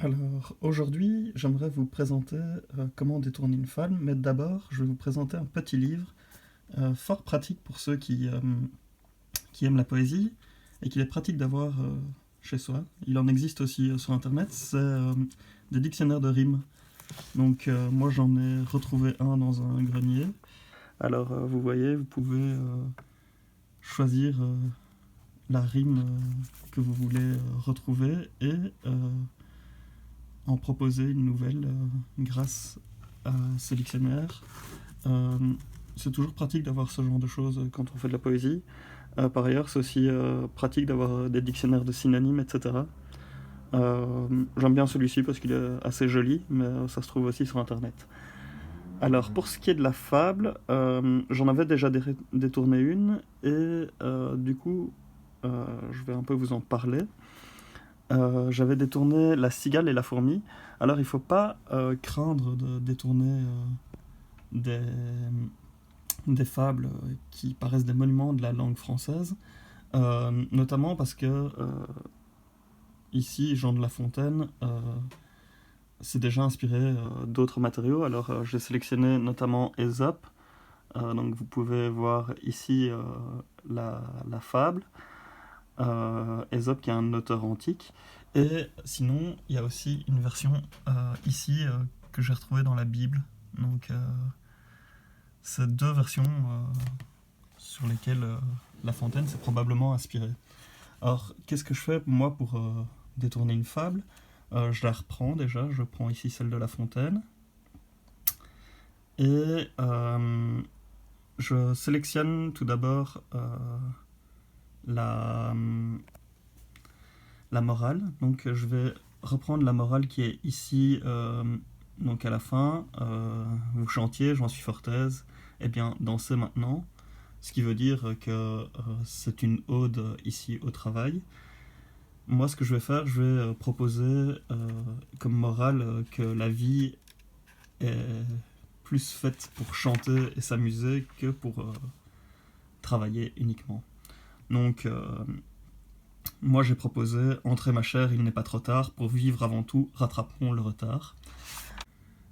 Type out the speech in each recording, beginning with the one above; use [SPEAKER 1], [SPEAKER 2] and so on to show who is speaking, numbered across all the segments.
[SPEAKER 1] Alors, aujourd'hui, j'aimerais vous présenter comment détourner une femme, mais d'abord, je vais vous présenter un petit livre fort pratique pour ceux qui aiment la poésie et qu'il est pratique d'avoir chez soi. Il en existe aussi sur Internet, c'est des dictionnaires de rimes. Donc, moi, j'en ai retrouvé un dans un grenier. Alors, vous voyez, vous pouvez choisir la rime que vous voulez retrouver et en proposer une nouvelle grâce à ce dictionnaire. Euh, c'est toujours pratique d'avoir ce genre de choses quand on fait de la poésie. Par ailleurs, c'est aussi pratique d'avoir des dictionnaires de synonymes, etc. J'aime bien celui-ci parce qu'il est assez joli, mais ça se trouve aussi sur Internet. Alors, pour ce qui est de la fable, j'en avais déjà détourné une, et du coup, je vais un peu vous en parler. J'avais détourné la cigale et la fourmi. Alors, il ne faut pas craindre de détourner des, des fables qui paraissent des monuments de la langue française, notamment parce que ici, Jean de La Fontaine s'est déjà inspiré d'autres matériaux. Alors, j'ai sélectionné notamment Ésope. Donc, vous pouvez voir ici la fable. Ésope qui est un auteur antique. Et sinon, il y a aussi une version ici que j'ai retrouvée dans la Bible. Donc, c'est deux versions sur lesquelles La Fontaine s'est probablement inspiré. Alors, qu'est-ce que je fais moi pour détourner une fable? Je la reprends déjà, je prends ici celle de La Fontaine. Et je sélectionne tout d'abord la, la morale. Donc je vais reprendre la morale qui est ici, donc à la fin. Vous chantiez, j'en suis fort aise. Eh bien, dansez maintenant. Ce qui veut dire que c'est une ode ici au travail. Moi, ce que je vais faire, je vais proposer comme morale que la vie est plus faite pour chanter et s'amuser que pour travailler uniquement. Donc, moi j'ai proposé entrez ma chère, il n'est pas trop tard, pour vivre avant tout, rattraperons le retard.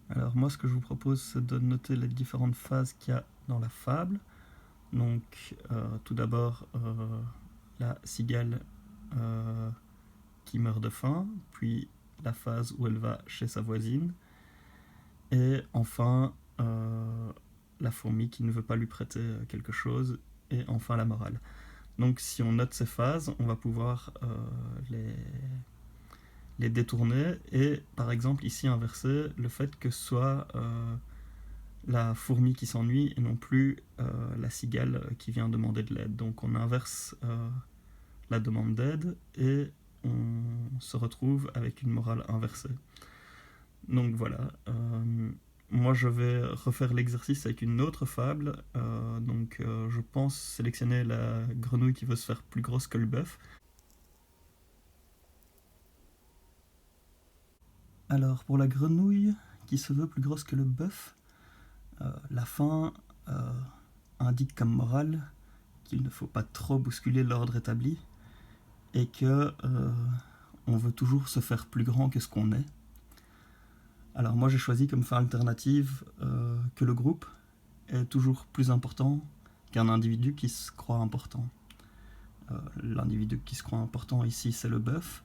[SPEAKER 1] Alors, moi, ce que je vous propose, c'est de noter les différentes phases qu'il y a dans la fable. Donc, tout d'abord, la cigale qui meurt de faim, puis la phase où elle va chez sa voisine, et enfin la fourmi qui ne veut pas lui prêter quelque chose, et enfin la morale. Donc si on note ces phases, on va pouvoir les détourner, et par exemple ici inverser le fait que ce soit la fourmi qui s'ennuie et non plus la cigale qui vient demander de l'aide. Donc on inverse la demande d'aide et on se retrouve avec une morale inversée. Donc voilà. Moi, je vais refaire l'exercice avec une autre fable. Je pense sélectionner la grenouille qui veut se faire plus grosse que le bœuf. Alors, pour la grenouille qui se veut plus grosse que le bœuf, la fin indique comme morale qu'il ne faut pas trop bousculer l'ordre établi et que on veut toujours se faire plus grand que ce qu'on est. Alors moi j'ai choisi comme fin alternative que le groupe est toujours plus important qu'un individu qui se croit important. L'individu qui se croit important ici c'est le bœuf,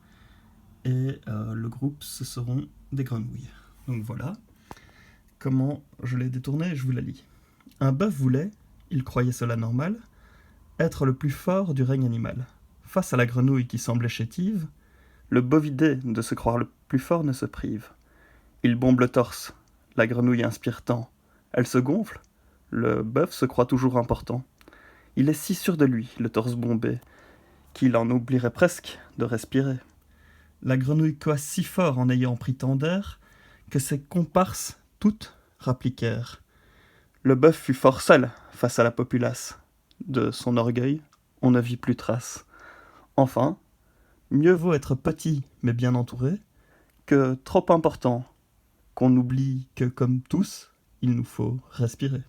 [SPEAKER 1] et le groupe ce seront des grenouilles. Donc voilà comment je l'ai détourné, je vous la lis. Un bœuf voulait, il croyait cela normal, être le plus fort du règne animal. Face à la grenouille qui semblait chétive, le bovidé de se croire le plus fort ne se prive. Il bombe le torse, la grenouille inspire tant. Elle se gonfle, le bœuf se croit toujours important. Il est si sûr de lui, le torse bombé, qu'il en oublierait presque de respirer. La grenouille coasse si fort en ayant pris tant d'air, que ses comparses toutes rappliquèrent. Le bœuf fut fort seul face à la populace. De son orgueil, on ne vit plus trace. Enfin, mieux vaut être petit mais bien entouré, que trop important, qu'on oublie que, comme tous, il nous faut respirer.